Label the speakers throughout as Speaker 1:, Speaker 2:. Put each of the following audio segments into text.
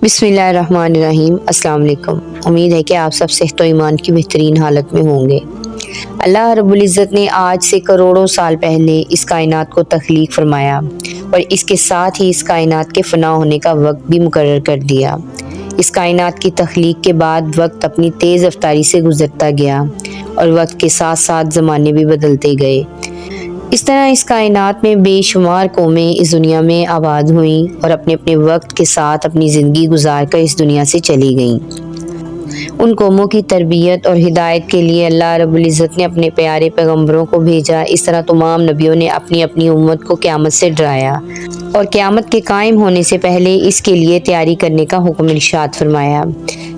Speaker 1: بسم اللہ الرحمن الرحیم۔ السلام علیکم۔ امید ہے کہ آپ سب صحت و ایمان کی بہترین حالت میں ہوں گے۔ اللہ رب العزت نے آج سے کروڑوں سال پہلے اس کائنات کو تخلیق فرمایا اور اس کے ساتھ ہی اس کائنات کے فنا ہونے کا وقت بھی مقرر کر دیا۔ اس کائنات کی تخلیق کے بعد وقت اپنی تیز رفتاری سے گزرتا گیا اور وقت کے ساتھ ساتھ زمانے بھی بدلتے گئے۔ اس طرح اس کائنات میں بے شمار قومیں اس دنیا میں آباد ہوئیں اور اپنے اپنے وقت کے ساتھ اپنی زندگی گزار کر اس دنیا سے چلی گئیں۔ ان قوموں کی تربیت اور ہدایت کے لیے اللہ رب العزت نے اپنے پیارے پیغمبروں کو بھیجا۔ اس طرح تمام نبیوں نے اپنی اپنی امت کو قیامت سے ڈرایا اور قیامت کے قائم ہونے سے پہلے اس کے لیے تیاری کرنے کا حکم ارشاد فرمایا،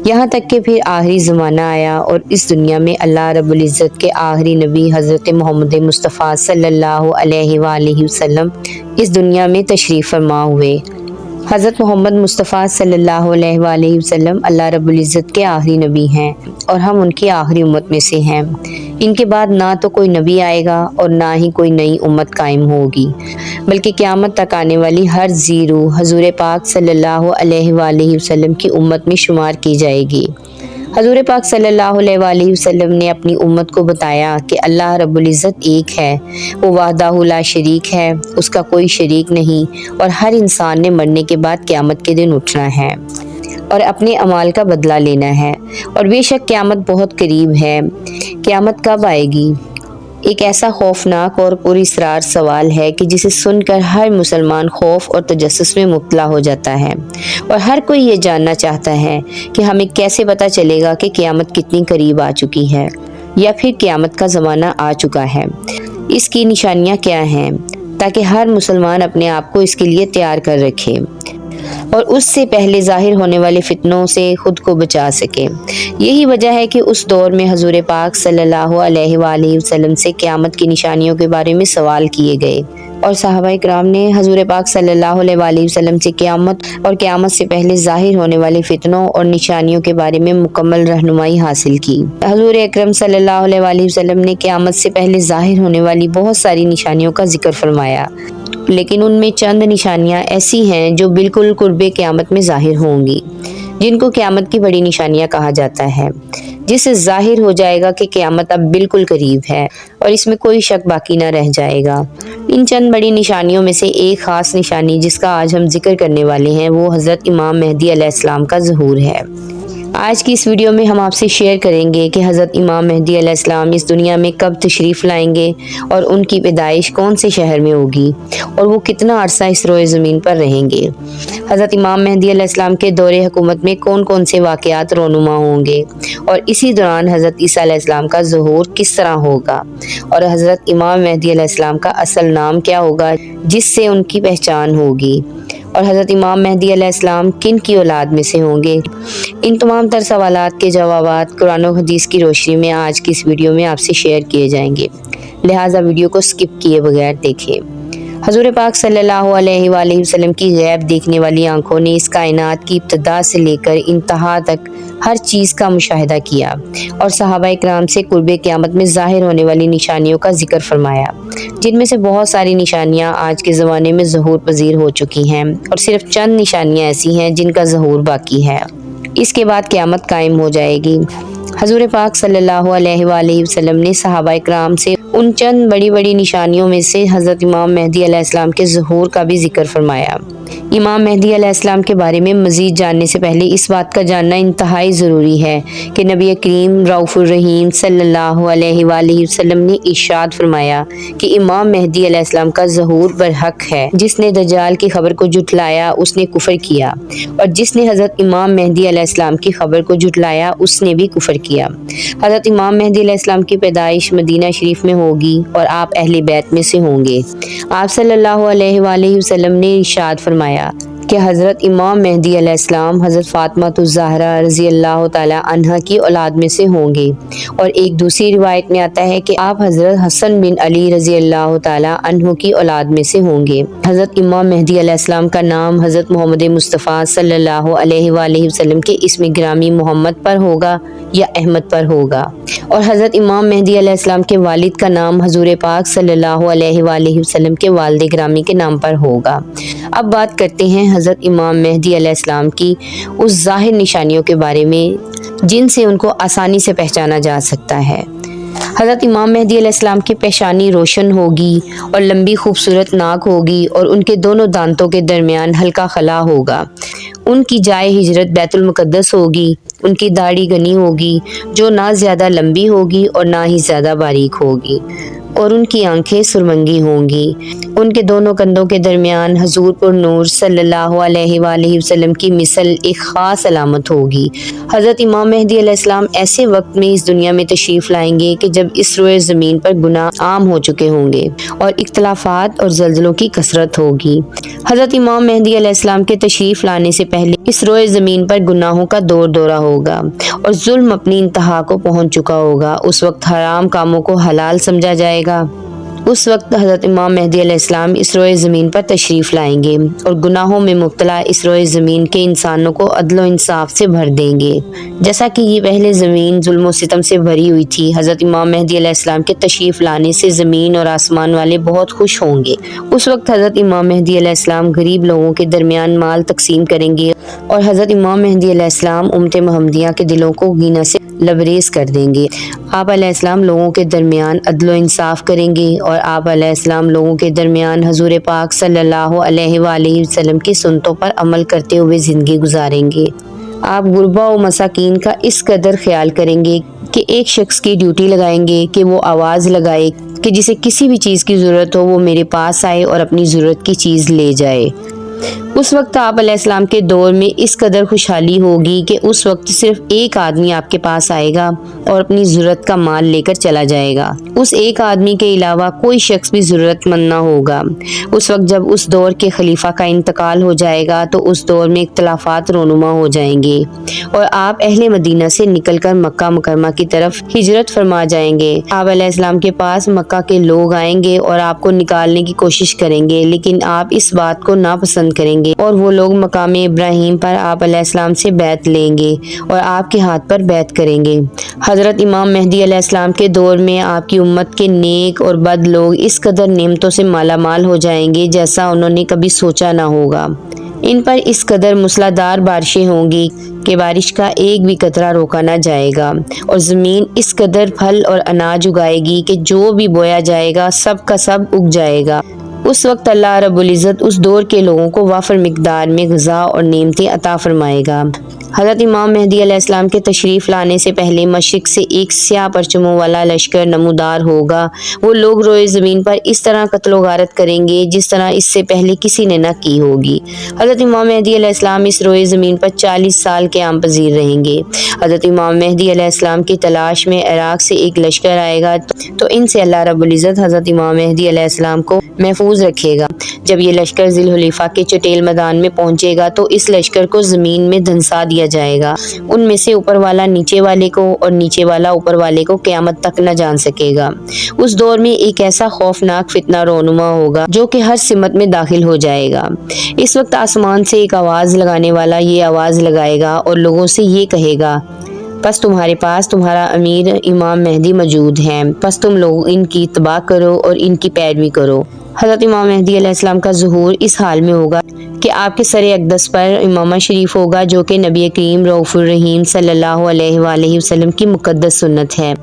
Speaker 1: یہاں تک کہ پھر آخری زمانہ آیا اور اس دنیا میں اللہ رب العزت کے آخری نبی حضرت محمد مصطفیٰ صلی اللہ علیہ وآلہ وسلم اس دنیا میں تشریف فرما ہوئے۔ حضرت محمد مصطفیٰ صلی اللہ علیہ وآلہ وسلم اللہ رب العزت کے آخری نبی ہیں اور ہم ان کی آخری امت میں سے ہیں۔ ان کے بعد نہ تو کوئی نبی آئے گا اور نہ ہی کوئی نئی امت قائم ہوگی، بلکہ قیامت تک آنے والی ہر ذی روح حضور پاک صلی اللہ علیہ وآلہ وسلم کی امت میں شمار کی جائے گی۔ حضور پاک صلی اللہ علیہ وآلہ وسلم نے اپنی امت کو بتایا کہ اللہ رب العزت ایک ہے، وہ وحدہ لا شریک ہے، اس کا کوئی شریک نہیں، اور ہر انسان نے مرنے کے بعد قیامت کے دن اٹھنا ہے اور اپنے اعمال کا بدلہ لینا ہے، اور بے شک قیامت بہت قریب ہے۔ قیامت کب آئے گی؟ ایک ایسا خوفناک اور پراسرار سوال ہے کہ جسے سن کر ہر مسلمان خوف اور تجسس میں مبتلا ہو جاتا ہے، اور ہر کوئی یہ جاننا چاہتا ہے کہ ہمیں کیسے پتہ چلے گا کہ قیامت کتنی قریب آ چکی ہے یا پھر قیامت کا زمانہ آ چکا ہے۔ اس کی نشانیاں کیا ہیں تاکہ ہر مسلمان اپنے آپ کو اس کے لیے تیار کر رکھے اور اس سے پہلے ظاہر ہونے والے فتنوں سے خود کو بچا سکے۔ یہی وجہ ہے کہ اس دور میں حضور پاک صلی اللہ علیہ وآلہ وسلم سے قیامت کی نشانیوں کے بارے میں سوال کیے گئے، اور صحابہ کرام نے حضور پاک صلی اللہ علیہ وآلہ وسلم سے قیامت اور قیامت سے پہلے ظاہر ہونے والے فتنوں اور نشانیوں کے بارے میں مکمل رہنمائی حاصل کی۔ حضور اکرم صلی اللہ علیہ وآلہ وسلم نے قیامت سے پہلے ظاہر ہونے والی بہت ساری نشانیوں کا ذکر فرمایا، لیکن ان میں چند نشانیاں ایسی ہیں جو بالکل قرب قیامت میں ظاہر ہوں گی، جن کو قیامت کی بڑی نشانیاں کہا جاتا ہے، جس سے ظاہر ہو جائے گا کہ قیامت اب بالکل قریب ہے اور اس میں کوئی شک باقی نہ رہ جائے گا۔ ان چند بڑی نشانیوں میں سے ایک خاص نشانی جس کا آج ہم ذکر کرنے والے ہیں وہ حضرت امام مہدی علیہ السلام کا ظہور ہے۔ آج کی اس ویڈیو میں ہم آپ سے شیئر کریں گے کہ حضرت امام مہدی علیہ السلام اس دنیا میں کب تشریف لائیں گے اور ان کی پیدائش کون سے شہر میں ہوگی اور وہ کتنا عرصہ اس روئے زمین پر رہیں گے۔ حضرت امام مہدی علیہ السلام کے دور حکومت میں کون کون سے واقعات رونما ہوں گے، اور اسی دوران حضرت عیسیٰ علیہ السلام کا ظہور کس طرح ہوگا، اور حضرت امام مہدی علیہ السلام کا اصل نام کیا ہوگا جس سے ان کی پہچان ہوگی، اور حضرت امام مہدی علیہ السلام کن کی اولاد میں سے ہوں گے۔ ان تمام تر سوالات کے جوابات قرآن و حدیث کی روشنی میں آج کی اس ویڈیو میں آپ سے شیئر کیے جائیں گے، لہٰذا ویڈیو کو سکپ کیے بغیر دیکھیں۔ حضور پاک صلی اللہ علیہ وآلہ وسلم کی غیب دیکھنے والی آنکھوں نے اس کائنات کی ابتدا سے لے کر انتہا تک ہر چیز کا مشاہدہ کیا اور صحابہ کرام سے قرب قیامت میں ظاہر ہونے والی نشانیوں کا ذکر فرمایا، جن میں سے بہت ساری نشانیاں آج کے زمانے میں ظہور پذیر ہو چکی ہیں اور صرف چند نشانیاں ایسی ہیں جن کا ظہور باقی ہے۔ اس کے بعد قیامت قائم ہو جائے گی۔ حضور پاک صلی اللہ علیہ وآلہ وسلم نے صحابہ کرام سے ان چند بڑی بڑی نشانیوں میں سے حضرت امام مہدی علیہ السلام کے ظہور کا بھی ذکر فرمایا۔ امام مہدی علیہ السلام کے بارے میں مزید جاننے سے پہلے اس بات کا جاننا انتہائی ضروری ہے کہ نبی کریم رؤوف الرحیم صلی اللہ علیہ وآلہ وسلم نے ارشاد فرمایا کہ امام مہدی علیہ السلام کا ظہور برحق ہے۔ جس نے دجال کی خبر کو جھٹلایا اس نے کفر کیا، اور جس نے حضرت امام مہدی علیہ السلام کی خبر کو جھٹلایا اس نے بھی کفر کیا۔ حضرت امام مہدی علیہ السلام کی پیدائش مدینہ شریف میں ہوگی اور آپ اہل بیت میں سے ہوں گے۔ آپ صلی اللہ علیہ وآلہ وسلم نے ارشاد فرمایا کہ حضرت امام مہدی علیہ السلام حضرت فاطمہ الزہرا رضی اللہ تعالی عنہا کی اولاد میں سے ہوں گے، اور ایک دوسری روایت میں آتا ہے کہ آپ حضرت حسن بن علی رضی اللہ تعالی عنہ کی اولاد میں سے ہوں گے۔ حضرت امام مہدی علیہ السلام کا نام حضرت محمد مصطفیٰ صلی اللہ علیہ وآلہ وسلم کے اسم گرامی محمد پر ہوگا یا احمد پر ہوگا، اور حضرت امام مہدی علیہ السلام کے والد کا نام حضور پاک صلی اللہ علیہ وآلہ وسلم کے والد گرامی کے نام پر ہوگا۔ اب بات کرتے ہیں حضرت امام مہدی علیہ السلام کی اس ظاہر نشانیوں کے بارے میں جن سے ان کو آسانی سے پہچانا جا سکتا ہے۔ حضرت امام مہدی علیہ السلام کی پیشانی روشن ہوگی اور لمبی خوبصورت ناک ہوگی، اور ان کے دونوں دانتوں کے درمیان ہلکا خلا ہوگا۔ ان کی جائے ہجرت بیت المقدس ہوگی۔ ان کی داڑھی گھنی ہوگی جو نہ زیادہ لمبی ہوگی اور نہ ہی زیادہ باریک ہوگی، اور ان کی آنکھیں سرمنگی ہوں گی۔ ان کے دونوں کندھوں کے درمیان حضور پر نور صلی اللہ علیہ وآلہ وسلم کی مثل ایک خاص علامت ہوگی۔ حضرت امام مہدی علیہ السلام ایسے وقت میں اس دنیا میں تشریف لائیں گے کہ جب اس روئے زمین پر گناہ عام ہو چکے ہوں گے اور اختلافات اور زلزلوں کی کثرت ہوگی۔ حضرت امام مہدی علیہ السلام کے تشریف لانے سے پہلے اس روئے زمین پر گناہوں کا دور دورہ ہوگا اور ظلم اپنی انتہا کو پہنچ چکا ہوگا۔ اس وقت حرام کاموں کو حلال سمجھا جائے گا۔ اس وقت حضرت امام مہدی علیہ السلام اس روئے زمین پر تشریف لائیں گے اور گناہوں میں مبتلا اس روئے زمین کے انسانوں کو عدل و انصاف سے بھر دیں گے، جیسا کہ یہ پہلے زمین ظلم و ستم سے بھری ہوئی تھی۔ حضرت امام مہدی علیہ السلام کے تشریف لانے سے زمین اور آسمان والے بہت خوش ہوں گے۔ اس وقت حضرت امام مہدی علیہ السلام غریب لوگوں کے درمیان مال تقسیم کریں گے، اور حضرت امام مہدی علیہ السلام امت محمدیہ کے دلوں کو غنیٰ سے لبریز کر دیں گے۔ آپ علیہ السلام لوگوں کے درمیان عدل و انصاف کریں گے، اور آپ علیہ السلام لوگوں کے درمیان حضور پاک صلی اللہ علیہ وآلہ وسلم کی سنتوں پر عمل کرتے ہوئے زندگی گزاریں گے۔ آپ غربا و مساکین کا اس قدر خیال کریں گے کہ ایک شخص کی ڈیوٹی لگائیں گے کہ وہ آواز لگائے کہ جسے کسی بھی چیز کی ضرورت ہو وہ میرے پاس آئے اور اپنی ضرورت کی چیز لے جائے۔ اس وقت آپ علیہ السلام کے دور میں اس قدر خوشحالی ہوگی کہ اس وقت صرف ایک آدمی آپ کے پاس آئے گا اور اپنی ضرورت کا مال لے کر چلا جائے گا۔ اس ایک آدمی کے علاوہ کوئی شخص بھی ضرورت مند نہ ہوگا۔ اس وقت جب اس دور کے خلیفہ کا انتقال ہو جائے گا تو اس دور میں اختلافات رونما ہو جائیں گے، اور آپ اہل مدینہ سے نکل کر مکہ مکرمہ کی طرف ہجرت فرما جائیں گے۔ آپ علیہ السلام کے پاس مکہ کے لوگ آئیں گے اور آپ کو نکالنے کی کوشش کریں گے، لیکن آپ اس بات کو ناپسند کریں گے، اور وہ لوگ مقام ابراہیم پر آپ علیہ السلام سے بیعت لیں گے اور آپ کے ہاتھ پر بیعت کریں گے۔ حضرت امام مہدی علیہ السلام کے دور میں آپ کی امت کے نیک اور بد لوگ اس قدر نعمتوں سے مالا مال ہو جائیں گے جیسا انہوں نے کبھی سوچا نہ ہوگا۔ ان پر اس قدر موسلادھار بارشیں ہوں گی کہ بارش کا ایک بھی قطرہ روکا نہ جائے گا، اور زمین اس قدر پھل اور اناج اگائے گی کہ جو بھی بویا جائے گا سب کا سب اگ جائے گا۔ اس وقت اللہ رب العزت اس دور کے لوگوں کو وافر مقدار میں غذا اور نعمتیں عطا فرمائے گا۔ حضرت امام مہدی علیہ السلام کے تشریف لانے سے پہلے مشرق سے ایک سیاہ پرچموں والا لشکر نمودار ہوگا۔ وہ لوگ روئے زمین پر اس طرح قتل و غارت کریں گے جس طرح اس سے پہلے کسی نے نہ کی ہوگی۔ حضرت امام مہدی علیہ السلام اس روئے زمین پر 40 سال قیام پذیر رہیں گے۔ حضرت امام مہدی علیہ السلام کی تلاش میں عراق سے ایک لشکر آئے گا تو ان سے اللہ رب العزت حضرت امام مہدی علیہ السلام کو محفوظ رکھے گا۔ جب یہ لشکر ذی الحلیفہ کے چٹیل میدان میں پہنچے گا تو اس لشکر کو زمین میں دھنسا دیا جائے گا۔ ان میں سے اوپر والا نیچے والے کو اور نیچے والا اوپر والے کو قیامت تک نہ جان سکے گا۔ اس دور میں ایک ایسا خوفناک فتنہ رونما ہوگا جو کہ ہر سمت میں داخل ہو جائے گا۔ اس وقت آسمان سے ایک آواز لگانے والا یہ آواز لگائے گا اور لوگوں سے یہ کہے گا، پس تمہارے پاس تمہارا امیر امام مہدی موجود ہے، پس تم لوگ ان کی اتباع کرو اور ان کی پیروی کرو۔ حضرت امام مہدی علیہ السلام کا ظہور اس حال میں ہوگا کہ آپ کے سر اقدس پر امامہ شریف ہوگا جو کہ نبی کریم رؤوف الرحیم صلی اللہ علیہ وآلہ وسلم کی مقدس سنت ہے،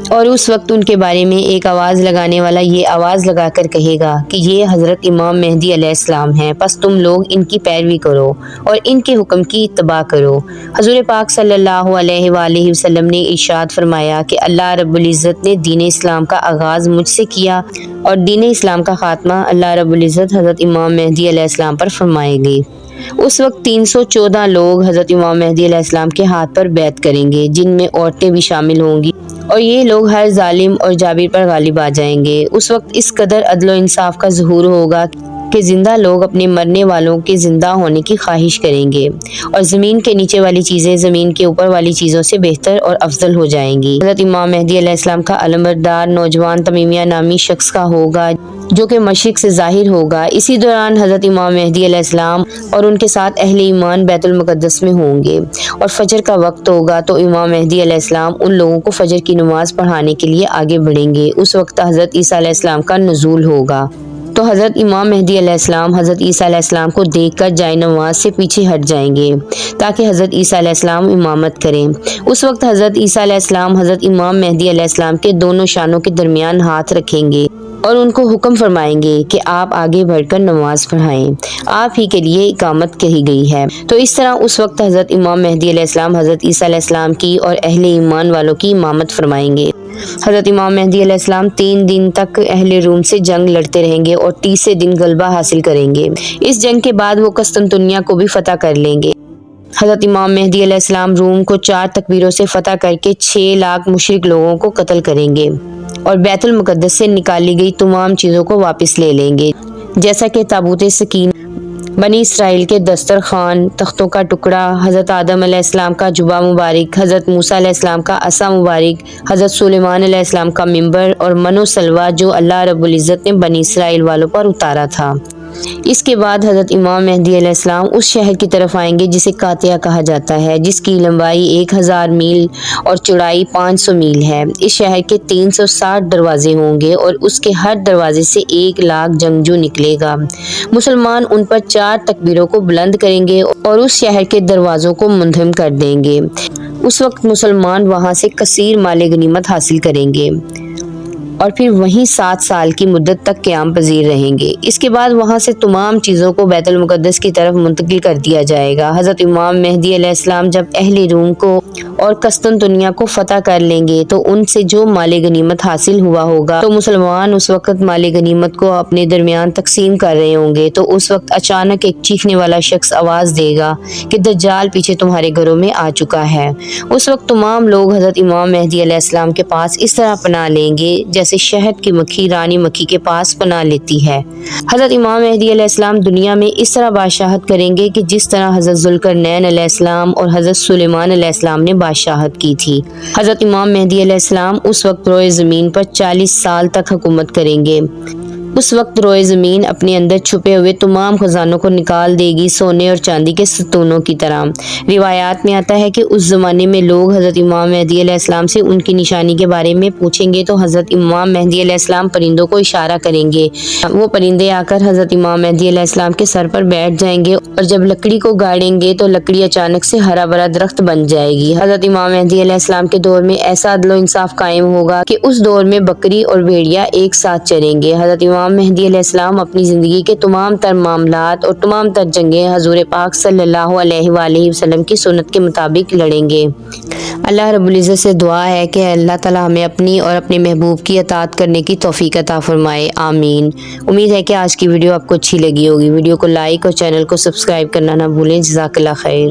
Speaker 1: اور اس وقت ان کے بارے میں ایک آواز لگانے والا یہ آواز لگا کر کہے گا کہ یہ حضرت امام مہدی علیہ السلام ہیں، پس تم لوگ ان کی پیروی کرو اور ان کے حکم کی اتباع کرو۔ حضور پاک صلی اللہ علیہ وآلہ وسلم نے ارشاد فرمایا کہ اللہ رب العزت نے دین اسلام کا آغاز مجھ سے کیا اور دین اسلام کا خاتمہ اللہ رب العزت حضرت امام مہدی علیہ السلام پر فرمائے گی۔ اس وقت 314 لوگ حضرت امام مہدی علیہ السلام کے ہاتھ پر بیعت کریں گے، جن میں عورتیں بھی شامل ہوں گی، اور یہ لوگ ہر ظالم اور جابر پر غالب آ جائیں گے۔ اس وقت اس قدر عدل و انصاف کا ظہور ہوگا کہ زندہ لوگ اپنے مرنے والوں کے زندہ ہونے کی خواہش کریں گے اور زمین کے نیچے والی چیزیں زمین کے اوپر والی چیزوں سے بہتر اور افضل ہو جائیں گی۔ حضرت امام مہدی علیہ السلام کا علمبردار نوجوان تمیمیہ نامی شخص کا ہوگا جو کہ مشرق سے ظاہر ہوگا۔ اسی دوران حضرت امام مہدی علیہ السلام اور ان کے ساتھ اہل ایمان بیت المقدس میں ہوں گے اور فجر کا وقت ہوگا تو امام مہدی علیہ السلام ان لوگوں کو فجر کی نماز پڑھانے کے لیے آگے بڑھیں گے۔ اس وقت حضرت عیسیٰ علیہ السلام کا نزول ہوگا تو حضرت امام مہدی علیہ السلام حضرت عیسیٰ علیہ السلام کو دیکھ کر جائے نماز سے پیچھے ہٹ جائیں گے تاکہ حضرت عیسیٰ علیہ السلام امامت کریں۔ اس وقت حضرت عیسیٰ علیہ السلام حضرت امام مہدی علیہ السلام کے دونوں شانوں کے درمیان ہاتھ رکھیں گے اور ان کو حکم فرمائیں گے کہ آپ آگے بڑھ کر نماز پڑھائیں، آپ ہی کے لیے اقامت کہی گئی ہے۔ تو اس طرح اس وقت حضرت امام مہدی علیہ السلام حضرت عیسیٰ علیہ السلام کی اور اہل ایمان والوں کی امامت فرمائیں گے۔ حضرت امام مہدی علیہ السلام 3 دن تک اہل روم سے جنگ لڑتے رہیں گے اور 30 دن غلبہ حاصل کریں گے۔ اس جنگ کے بعد وہ قسطنطنیہ کو بھی فتح کر لیں گے۔ حضرت امام مہدی علیہ السلام روم کو 4 تکبیروں سے فتح کر کے 6 لاکھ مشرک لوگوں کو قتل کریں گے اور بیت المقدس سے نکالی گئی تمام چیزوں کو واپس لے لیں گے، جیسا کہ تابوت سکینہ، بنی اسرائیل کے دسترخوان، تختوں کا ٹکڑا، حضرت آدم علیہ السلام کا جبہ مبارک، حضرت موسیٰ علیہ السلام کا عصا مبارک، حضرت سلیمان علیہ السلام کا منبر اور من و سلوہ جو اللہ رب العزت نے بنی اسرائیل والوں پر اتارا تھا۔ اس کے بعد حضرت امام مہدی علیہ السلام اس شہر کی طرف آئیں گے جسے قاطیہ کہا جاتا ہے، جس کی لمبائی 1000 میل اور چوڑائی 500 میل ہے۔ اس شہر کے 360 دروازے ہوں گے اور اس کے ہر دروازے سے 1 لاکھ جنگجو نکلے گا۔ مسلمان ان پر 4 تکبیروں کو بلند کریں گے اور اس شہر کے دروازوں کو منہدم کر دیں گے۔ اس وقت مسلمان وہاں سے کثیر مال غنیمت حاصل کریں گے اور پھر وہیں 7 سال کی مدت تک قیام پذیر رہیں گے۔ اس کے بعد وہاں سے تمام چیزوں کو بیت المقدس کی طرف منتقل کر دیا جائے گا۔ حضرت امام مہدی علیہ السلام جب اہل روم کو اور قسطنطنیہ کو فتح کر لیں گے تو ان سے جو مال غنیمت حاصل ہوا ہوگا تو مسلمان اس وقت مال غنیمت کو اپنے درمیان تقسیم کر رہے ہوں گے تو اس وقت اچانک ایک چیخنے والا شخص آواز دے گا کہ دجال پیچھے تمہارے گھروں میں آ چکا ہے۔ اس وقت تمام لوگ حضرت امام مہدی علیہ السلام کے پاس اس طرح پناہ لیں گے جیسے شہد کی مکھی رانی مکھی کے پاس پناہ لیتی ہے۔ حضرت امام مہدی علیہ السلام دنیا میں اس طرح بادشاہت کریں گے کہ جس طرح حضرت ذوالقرنین علیہ السلام اور حضرت سلیمان علیہ السلام نے بادشاہت کی تھی۔ حضرت امام مہدی علیہ السلام اس وقت روئے زمین پر 40 سال تک حکومت کریں گے۔ اس وقت روئے زمین اپنے اندر چھپے ہوئے تمام خزانوں کو نکال دے گی سونے اور چاندی کے ستونوں کی طرح۔ روایات میں آتا ہے کہ اس زمانے میں لوگ حضرت امام مہدی علیہ السلام سے ان کی نشانی کے بارے میں پوچھیں گے تو حضرت امام مہدی علیہ السلام پرندوں کو اشارہ کریں گے، وہ پرندے آ کر حضرت امام مہدی علیہ السلام کے سر پر بیٹھ جائیں گے اور جب لکڑی کو گاڑیں گے تو لکڑی اچانک سے ہرا بھرا درخت بن جائے گی۔ حضرت امام مہدی علیہ السلام کے دور میں ایسا عدل و انصاف قائم ہوگا کہ اس دور میں بکری اور بھیڑیا ایک ساتھ چریں گے۔ حضرت امام مہدی علیہ السلام اپنی زندگی کے تمام تر معاملات اور تمام تر جنگیں حضور پاک صلی اللہ علیہ وآلہ وسلم کی سنت کے مطابق لڑیں گے۔ اللہ رب العزت سے دعا ہے کہ اللہ تعالی ہمیں اپنی اور اپنے محبوب کی اطاعت کرنے کی توفیق عطا فرمائے، آمین۔ امید ہے کہ آج کی ویڈیو آپ کو اچھی لگی ہوگی۔ ویڈیو کو لائک اور چینل کو سبسکرائب کرنا نہ بھولیں۔ جزاک اللہ خیر۔